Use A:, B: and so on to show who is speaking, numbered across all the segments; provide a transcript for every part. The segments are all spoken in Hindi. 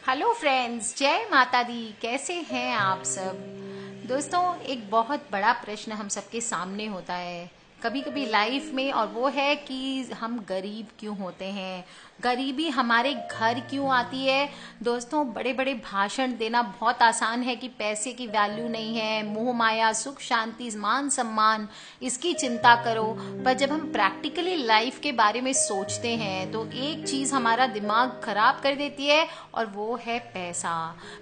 A: हेलो फ्रेंड्स, जय माता दी। कैसे हैं आप सब? दोस्तों, एक बहुत बड़ा प्रश्न हम सबके सामने होता है कभी कभी लाइफ में, और वो है कि हम गरीब क्यों होते हैं, गरीबी हमारे घर क्यों आती है। दोस्तों, बड़े बड़े भाषण देना बहुत आसान है कि पैसे की वैल्यू नहीं है, मोह माया, सुख शांति, मान सम्मान, इसकी चिंता करो। पर जब हम प्रैक्टिकली लाइफ के बारे में सोचते हैं तो एक चीज हमारा दिमाग खराब कर देती है, और वो है पैसा।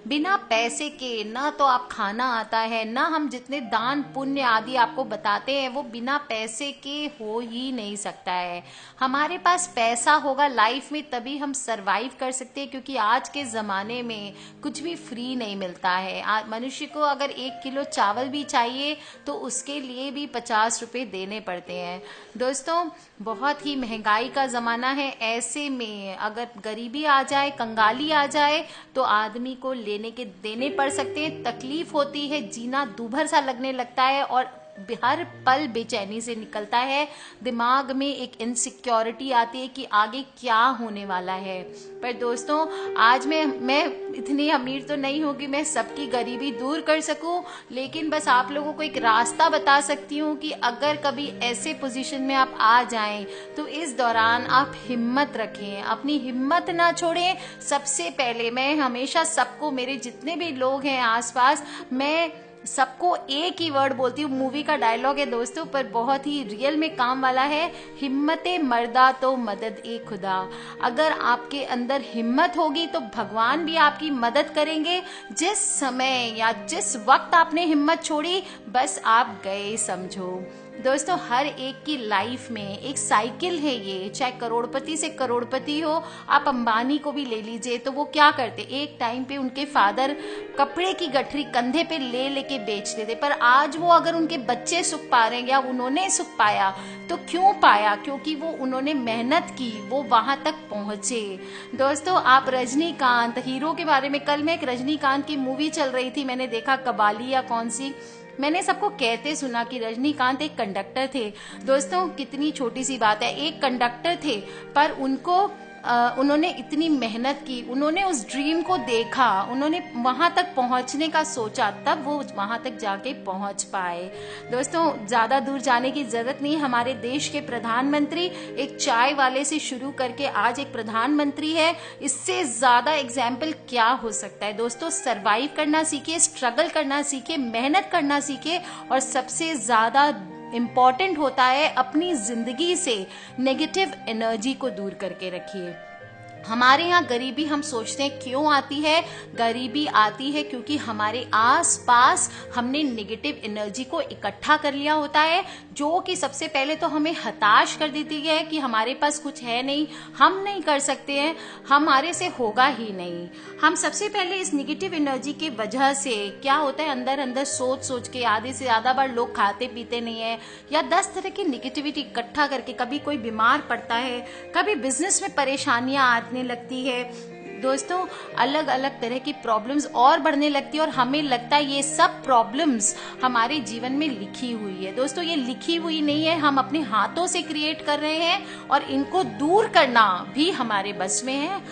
A: बिना पैसे के ना तो आप खाना आता है, ना हम जितने दान पुण्य आदि आपको बताते हैं वो बिना पैसे के हो ही नहीं सकता है। हमारे पास पैसा होगा लाइफ में तभी हम सरवाइव कर सकते हैं, क्योंकि आज के जमाने में कुछ भी फ्री नहीं मिलता है। मनुष्य को अगर 1 किलो चावल भी चाहिए तो उसके लिए भी 50 रुपए देने पड़ते हैं। दोस्तों, बहुत ही महंगाई का जमाना है। ऐसे में अगर गरीबी आ जाए, कंगाली आ जाए, तो आदमी को लेने के देने पड़ सकते हैं। तकलीफ होती है, जीना दूभर सा लगने लगता है, और हर पल बेचैनी से निकलता है। दिमाग में एक इनसिक्योरिटी आती है कि आगे क्या होने वाला है। पर दोस्तों, आज मैं इतनी अमीर तो नहीं हूं कि मैं सबकी गरीबी दूर कर सकूं, लेकिन बस आप लोगों को एक रास्ता बता सकती हूँ कि अगर कभी ऐसे पोजीशन में आप आ जाएं तो इस दौरान आप हिम्मत रखें, अपनी हिम्मत ना छोड़ें। सबसे पहले मैं हमेशा सबको, मेरे जितने भी लोग हैं आसपास, मैं सबको एक ही वर्ड बोलती हूँ। मूवी का डायलॉग है दोस्तों, पर बहुत ही रियल में काम वाला है। हिम्मते मर्दा तो मदद ए खुदा। अगर आपके अंदर हिम्मत होगी तो भगवान भी आपकी मदद करेंगे। जिस समय या जिस वक्त आपने हिम्मत छोड़ी, बस आप गए समझो। दोस्तों, हर एक की लाइफ में एक साइकिल है ये, चाहे करोड़पति से करोड़पति हो। आप अंबानी को भी ले लीजिए, तो वो क्या करते, एक टाइम पे उनके फादर कपड़े की गठरी कंधे पे ले लेके बेचते थे, पर आज वो, अगर उनके बच्चे सुख पा रहे हैं या उन्होंने सुख पाया, तो क्यों पाया? क्योंकि वो उन्होंने मेहनत की, वो वहां तक पहुंचे। दोस्तों, आप रजनीकांत हीरो के बारे में, कल मैं एक रजनीकांत की मूवी चल रही थी, मैंने देखा कबाली या कौन सी, मैंने सबको कहते सुना कि रजनीकांत एक कंडक्टर थे। दोस्तों, कितनी छोटी सी बात है, एक कंडक्टर थे, पर उन्होंने इतनी मेहनत की, उन्होंने उस ड्रीम को देखा, उन्होंने वहां तक पहुंचने का सोचा, तब वो वहां तक जाके पहुंच पाए। दोस्तों, ज्यादा दूर जाने की जरूरत नहीं। हमारे देश के प्रधानमंत्री एक चाय वाले से शुरू करके आज एक प्रधानमंत्री है। इससे ज्यादा एग्जाम्पल क्या हो सकता है? दोस्तों, सरवाइव करना सीखे, स्ट्रगल करना सीखे, मेहनत करना सीखे, और सबसे ज्यादा इम्पॉर्टेंट होता है, अपनी जिंदगी से नेगेटिव एनर्जी को दूर करके रखिए। हमारे यहाँ गरीबी, हम सोचते हैं क्यों आती है? गरीबी आती है क्योंकि हमारे आसपास हमने नेगेटिव एनर्जी को इकट्ठा कर लिया होता है, जो कि सबसे पहले तो हमें हताश कर देती है कि हमारे पास कुछ है नहीं, हम नहीं कर सकते हैं, हमारे से होगा ही नहीं। हम सबसे पहले इस नेगेटिव एनर्जी की वजह से क्या होता है, अंदर अंदर सोच सोच के आधे से ज्यादा बार लोग खाते पीते नहीं है, या 10 तरह की नेगेटिविटी इकट्ठा करके कभी कोई बीमार पड़ता है, कभी बिजनेस में परेशानियां आती लगती है। दोस्तों, अलग अलग तरह की प्रॉब्लम्स और बढ़ने लगती है, और हमें लगता है ये सब प्रॉब्लम्स हमारे जीवन में लिखी हुई है। दोस्तों, ये लिखी हुई नहीं है, हम अपने हाथों से क्रिएट कर रहे हैं, और इनको दूर करना भी हमारे बस में है।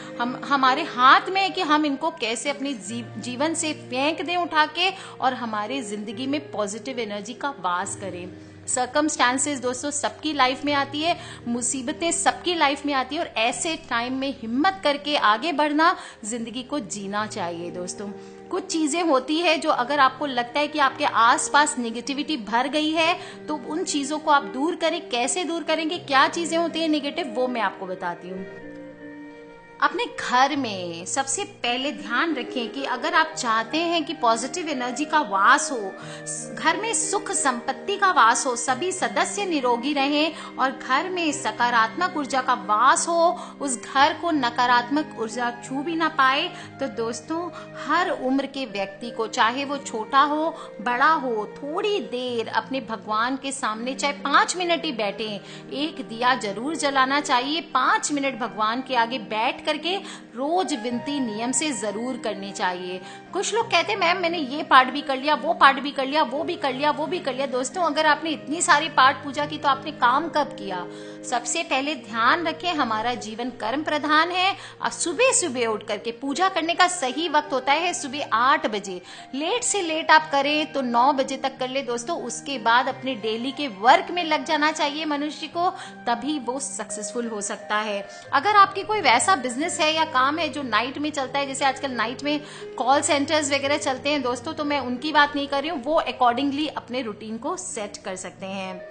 A: हमारे हाथ में है कि हम इनको कैसे अपने जीवन से फेंक दें उठा के, और हमारे जिंदगी में पॉजिटिव एनर्जी का वास करें। सर्कमस्टांसेस दोस्तों सबकी लाइफ में आती है, मुसीबतें सबकी लाइफ में आती है, और ऐसे टाइम में हिम्मत करके आगे बढ़ना, जिंदगी को जीना चाहिए। दोस्तों, कुछ चीजें होती है जो अगर आपको लगता है कि आपके आसपास नेगेटिविटी भर गई है, तो उन चीजों को आप दूर करें। कैसे दूर करेंगे, क्या चीजें होती है नेगेटिव, वो मैं आपको बताती हूँ। अपने घर में सबसे पहले ध्यान रखें कि अगर आप चाहते हैं कि पॉजिटिव एनर्जी का वास हो, घर में सुख संपत्ति का वास हो, सभी सदस्य निरोगी रहें, और घर में सकारात्मक ऊर्जा का वास हो, उस घर को नकारात्मक ऊर्जा छू भी ना पाए, तो दोस्तों, हर उम्र के व्यक्ति को, चाहे वो छोटा हो बड़ा हो, थोड़ी देर अपने भगवान के सामने, चाहे 5 मिनट ही बैठे, एक दिया जरूर जलाना चाहिए। 5 मिनट भगवान के आगे बैठ करके रोज विनती नियम से जरूर करनी चाहिए। कुछ लोग कहते हैं मैम मैंने ये पाठ भी कर लिया, वो पाठ भी कर लिया, वो भी कर लिया, वो भी कर लिया। दोस्तों, अगर आपने इतनी सारी पाठ पूजा की तो आपने काम कब किया? सबसे पहले ध्यान रखें, हमारा जीवन कर्म प्रधान है और सुबह सुबह उठ करके पूजा करने का सही वक्त होता है सुबह 8 बजे। लेट से लेट आप करें तो 9 बजे तक कर ले दोस्तों। उसके बाद अपने डेली के वर्क में लग जाना चाहिए मनुष्य को, तभी वो सक्सेसफुल हो सकता है। अगर आपकी कोई वैसा बिजनेस है या काम है जो नाइट में चलता है, जैसे आजकल नाइट में कॉल सेंटर्स वगैरह चलते हैं दोस्तों, तो मैं उनकी बात नहीं कर रही हूँ, वो अकॉर्डिंगली अपने रूटीन को सेट कर सकते हैं।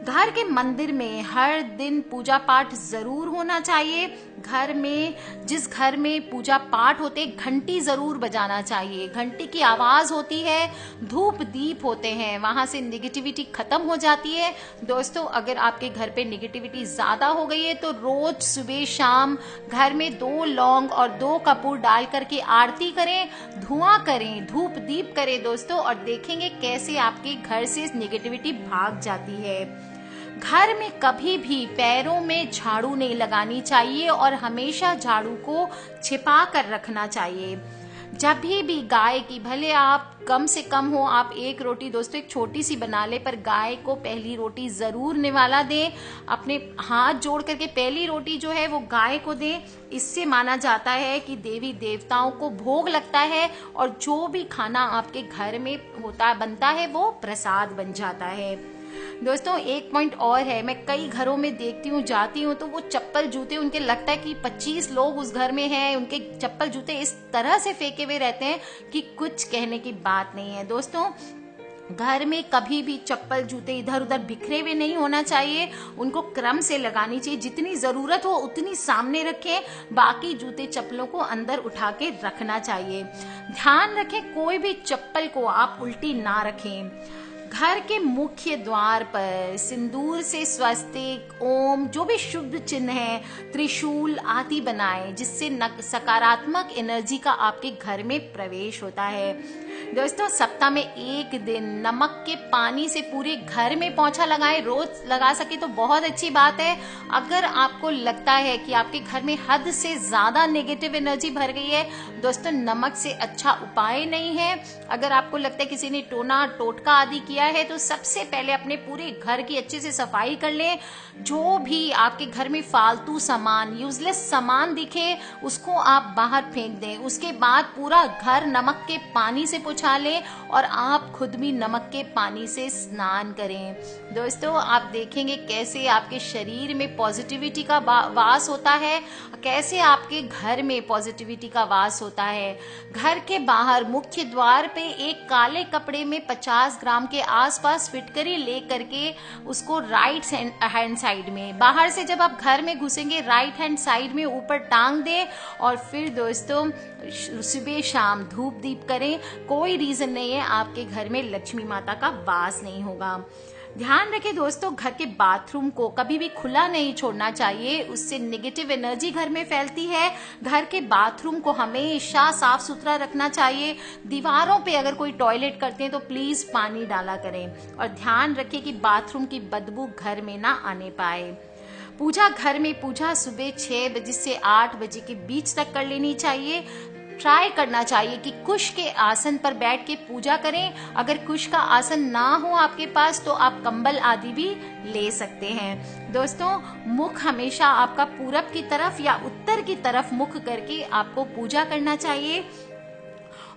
A: घर के मंदिर में हर दिन पूजा पाठ जरूर होना चाहिए। घर में, जिस घर में पूजा पाठ होते, घंटी जरूर बजाना चाहिए। घंटी की आवाज होती है, धूप दीप होते हैं, वहां से निगेटिविटी खत्म हो जाती है। दोस्तों, अगर आपके घर पे निगेटिविटी ज्यादा हो गई है तो रोज सुबह शाम घर में 2 लौंग और 2 कपूर डाल करके आरती करें, धुआं करें, धूप दीप करें दोस्तों, और देखेंगे कैसे आपके घर से निगेटिविटी भाग जाती है। घर में कभी भी पैरों में झाड़ू नहीं लगानी चाहिए और हमेशा झाड़ू को छिपा कर रखना चाहिए। जब भी गाय की, भले आप कम से कम हो, आप एक रोटी दोस्तों एक छोटी सी बना ले, पर गाय को पहली रोटी जरूर निवाला दें। अपने हाथ जोड़ करके पहली रोटी जो है वो गाय को दें। इससे माना जाता है कि देवी देवताओं को भोग लगता है और जो भी खाना आपके घर में बनता है वो प्रसाद बन जाता है। दोस्तों, एक पॉइंट और है, मैं कई घरों में देखती हूँ, जाती हूँ, तो वो चप्पल जूते, उनके लगता है कि 25 लोग उस घर में हैं, उनके चप्पल जूते इस तरह से फेंके हुए रहते हैं कि कुछ कहने की बात नहीं है। दोस्तों, घर में कभी भी चप्पल जूते इधर उधर बिखरे हुए नहीं होना चाहिए, उनको क्रम से लगानी चाहिए। जितनी जरूरत हो उतनी सामने रखें, बाकी जूते चप्पलों को अंदर उठा के रखना चाहिए। ध्यान रखें, कोई भी चप्पल को आप उल्टी ना रखें। घर के मुख्य द्वार पर सिंदूर से स्वस्तिक, ओम, जो भी शुभ चिन्ह है, त्रिशूल आदि बनाएं, जिससे सकारात्मक एनर्जी का आपके घर में प्रवेश होता है। दोस्तों, सप्ताह में एक दिन नमक के पानी से पूरे घर में पोंछा लगाएं। रोज लगा सके तो बहुत अच्छी बात है। अगर आपको लगता है कि आपके घर में हद से ज्यादा नेगेटिव एनर्जी भर गई है, दोस्तों नमक से अच्छा उपाय नहीं है। अगर आपको लगता है किसी ने टोना टोटका आदि किया है, तो सबसे पहले अपने पूरे घर की अच्छे से सफाई कर लें। जो भी आपके घर में फालतू सामान, यूजलेस सामान दिखे, उसको आप बाहर फेंक दें। उसके बाद पूरा घर नमक के पानी से पोंछा लें और आप खुद भी नमक के पानी से स्नान करें। दोस्तों, आप देखेंगे कैसे आपके शरीर में पॉजिटिविटी का वास होता है, कैसे आपके घर में पॉजिटिविटी का वास होता है। घर के बाहर मुख्य द्वार पे एक काले कपड़े में 50 ग्राम के आसपास फिटकरी ले करके उसको राइट हैंड साइड में, बाहर से जब आप घर में घुसेंगे राइट हैंड साइड में ऊपर टांग दें और फिर दोस्तों सुबह शाम धूप दीप करें। कोई रीजन नहीं है आपके घर में लक्ष्मी माता का वास नहीं होगा। ध्यान रखें दोस्तों, घर के बाथरूम को कभी भी खुला नहीं छोड़ना चाहिए, उससे नेगेटिव एनर्जी घर में फैलती है। घर के बाथरूम को हमेशा साफ सुथरा रखना चाहिए। दीवारों पे अगर कोई टॉयलेट करते हैं तो प्लीज पानी डाला करें और ध्यान रखें कि बाथरूम की बदबू घर में ना आने पाए। पूजा घर में पूजा सुबह 6 बजे से 8 बजे के बीच तक कर लेनी चाहिए। ट्राई करना चाहिए कि कुश के आसन पर बैठ के पूजा करें। अगर कुश का आसन ना हो आपके पास तो आप कंबल आदि भी ले सकते हैं। दोस्तों, मुख हमेशा आपका पूरब की तरफ या उत्तर की तरफ मुख करके आपको पूजा करना चाहिए।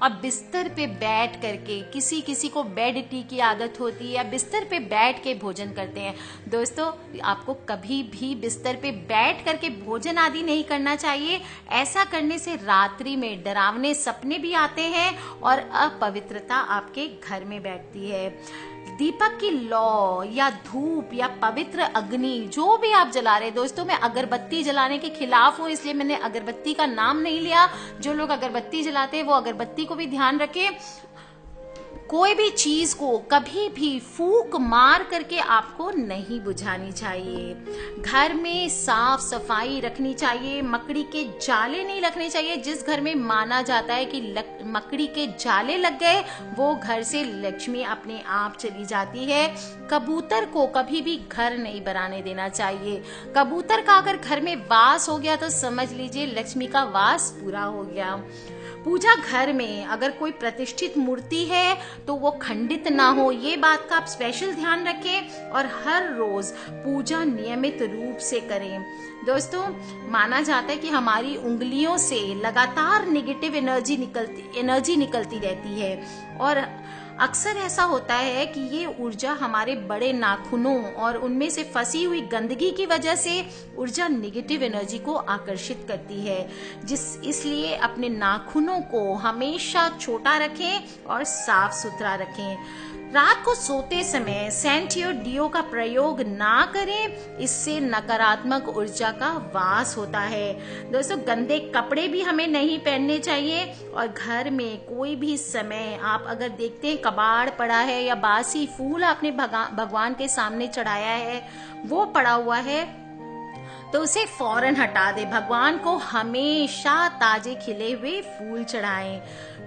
A: और बिस्तर पे बैठ करके, किसी किसी को बेड टी की आदत होती है या बिस्तर पे बैठ के भोजन करते हैं, दोस्तों आपको कभी भी बिस्तर पे बैठ करके भोजन आदि नहीं करना चाहिए। ऐसा करने से रात्रि में डरावने सपने भी आते हैं और अपवित्रता आपके घर में बैठती है। दीपक की लौ या धूप या पवित्र अग्नि जो भी आप जला रहे, दोस्तों मैं अगरबत्ती जलाने के खिलाफ हूँ, इसलिए मैंने अगरबत्ती का नाम नहीं लिया। जो लोग अगरबत्ती जलाते हैं वो अगरबत्ती को भी ध्यान रखें। कोई भी चीज को कभी भी फूंक मार करके आपको नहीं बुझानी चाहिए। घर में साफ सफाई रखनी चाहिए। मकड़ी के जाले नहीं रखने चाहिए। जिस घर में माना जाता है कि मकड़ी के जाले लग गए वो घर से लक्ष्मी अपने आप चली जाती है। कबूतर को कभी भी घर नहीं बनाने देना चाहिए। कबूतर का अगर घर में वास हो गया तो समझ लीजिए लक्ष्मी का वास पूरा हो गया। पूजा घर में अगर कोई प्रतिष्ठित मूर्ति है तो वो खंडित ना हो, ये बात का आप स्पेशल ध्यान रखें और हर रोज पूजा नियमित रूप से करें। दोस्तों, माना जाता है कि हमारी उंगलियों से लगातार नेगेटिव एनर्जी निकलती रहती है और अक्सर ऐसा होता है कि ये ऊर्जा हमारे बड़े नाखूनों और उनमें से फंसी हुई गंदगी की वजह से ऊर्जा नेगेटिव एनर्जी को आकर्षित करती है। इसलिए अपने नाखूनों को हमेशा छोटा रखें और साफ सुथरा रखें। रात को सोते समय सेंट या डियो का प्रयोग ना करें, इससे नकारात्मक ऊर्जा का वास होता है। दोस्तों, गंदे कपड़े भी हमें नहीं पहनने चाहिए और घर में कोई भी समय आप अगर देखते हैं कबाड़ पड़ा है या बासी फूल आपने भगवान के सामने चढ़ाया है, वो पड़ा हुआ है, तो उसे फौरन हटा दे। भगवान को हमेशा ताजे खिले हुए फूल चढ़ाएं।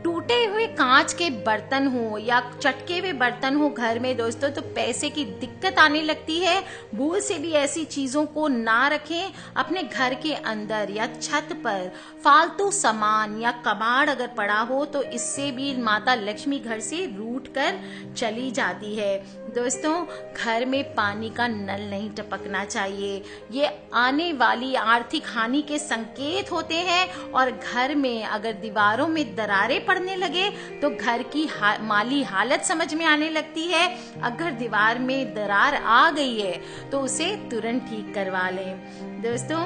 A: टूटे हुए कांच के बर्तन हो या चटके हुए बर्तन हो घर में दोस्तों, तो पैसे की दिक्कत आने लगती है। भूल से भी ऐसी चीजों को ना रखें। अपने घर के अंदर या छत पर फालतू सामान या कबाड़ अगर पड़ा हो तो इससे भी माता लक्ष्मी घर से रूठ कर चली जाती है। दोस्तों, घर में पानी का नल नहीं टपकना चाहिए, ये आने वाली आर्थिक हानि के संकेत होते हैं। और घर में अगर दीवारों में दरारें पड़ने लगे तो घर की माली हालत समझ में आने लगती है। अगर दीवार में दरार आ गई है तो उसे तुरंत ठीक करवा लें। दोस्तों,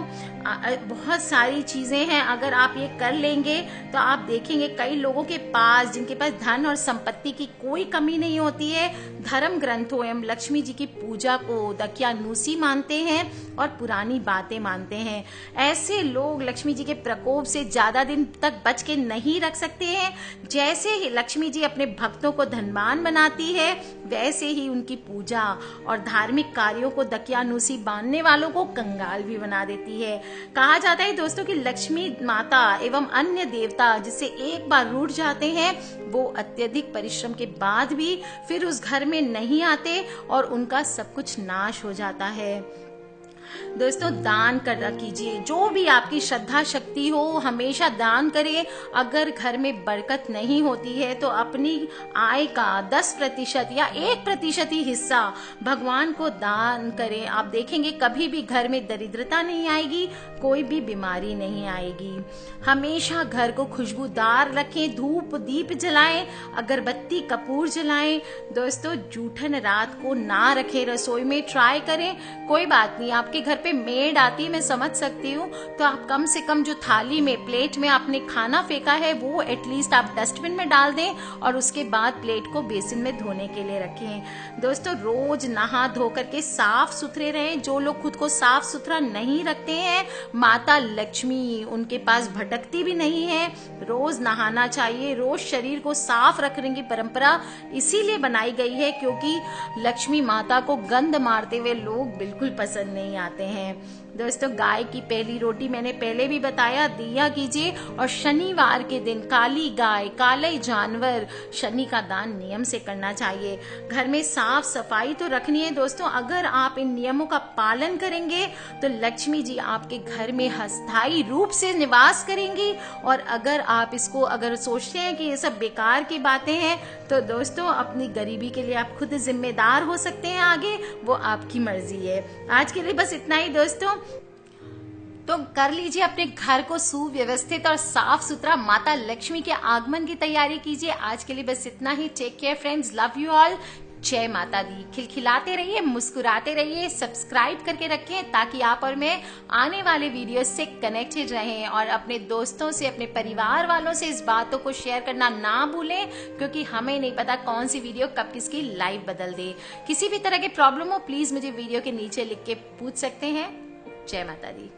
A: बहुत सारी चीजें हैं, अगर आप ये कर लेंगे तो आप देखेंगे कई लोगों के पास, जिनके पास धन और संपत्ति की कोई कमी नहीं होती है, धर्म ग्रंथों एवं लक्ष्मी जी की पूजा को दकियानूसी मानते हैं और पुरानी बातें मानते हैं। ऐसे लोग लक्ष्मी जी के प्रकोप से ज्यादा दिन तक बच के नहीं रख सकते हैं। जैसे ही लक्ष्मी जी अपने भक्तों को धनवान बनाती है, वैसे ही उनकी पूजा और धार्मिक कार्यों को दकियानूसी बांधने वालों को कंगाल भी बना देती है। कहा जाता है दोस्तों कि लक्ष्मी माता एवं अन्य देवता जिससे एक बार रूठ जाते हैं, वो अत्यधिक परिश्रम के बाद भी फिर उस घर में नहीं आते और उनका सब कुछ नाश हो जाता है। दोस्तों, दान कर कीजिए, जो भी आपकी श्रद्धा शक्ति हो हमेशा दान करें। अगर घर में बरकत नहीं होती है तो अपनी आय का 10% या 1% ही हिस्सा भगवान को दान करें। आप देखेंगे कभी भी घर में दरिद्रता नहीं आएगी, कोई भी बीमारी नहीं आएगी। हमेशा घर को खुशबूदार रखें, धूप दीप जलाएं, अगरबत्ती कपूर जलाएं। दोस्तों, जूठन रात को ना रखें, रसोई में ट्राई करें। कोई बात नहीं, आपके घर पे मेड आती है, मैं समझ सकती हूँ, तो आप कम से कम जो थाली में प्लेट में आपने खाना फेंका है वो एटलीस्ट आप डस्टबिन में डाल दें और उसके बाद प्लेट को बेसिन में धोने के लिए रखें। दोस्तों, रोज नहा धो करके साफ सुथरे रहें। जो लोग खुद को साफ सुथरा नहीं रखते हैं, माता लक्ष्मी उनके पास भटकती भी नहीं है। रोज नहाना चाहिए। रोज शरीर को साफ रखने की परंपरा इसीलिए बनाई गई है क्योंकि लक्ष्मी माता को गंध मारते हुए लोग बिल्कुल पसंद नहीं आते हैं। दोस्तों, गाय की पहली रोटी मैंने पहले भी बताया, दिया कीजिए। और शनिवार के दिन काली गाय, काले जानवर, शनि का दान नियम से करना चाहिए। घर में साफ सफाई तो रखनी है दोस्तों। अगर आप इन नियमों का पालन करेंगे तो लक्ष्मी जी आपके घर में स्थायी रूप से निवास करेंगी। और अगर आप इसको अगर सोचते हैं कि ये सब बेकार की बातें हैं तो दोस्तों, अपनी गरीबी के लिए आप खुद जिम्मेदार हो सकते हैं। आगे वो आपकी मर्जी है। आज के लिए बस इतना ही दोस्तों। तो कर लीजिए अपने घर को सुव्यवस्थित और साफ सुथरा। माता लक्ष्मी के आगमन की तैयारी कीजिए। आज के लिए बस इतना ही। Take care friends, love you all. जय माता दी। खिलखिलाते रहिए, मुस्कुराते रहिए, सब्सक्राइब करके रखें ताकि आप और मैं आने वाले वीडियो से कनेक्टेड रहें। और अपने दोस्तों से, अपने परिवार वालों से इस बातों को शेयर करना ना भूलें क्योंकि हमें नहीं पता कौन सी वीडियो कब किसकी लाइफ बदल दे। किसी भी तरह के प्रॉब्लम हो प्लीज मुझे वीडियो के नीचे लिख के पूछ सकते हैं। जय माता दी।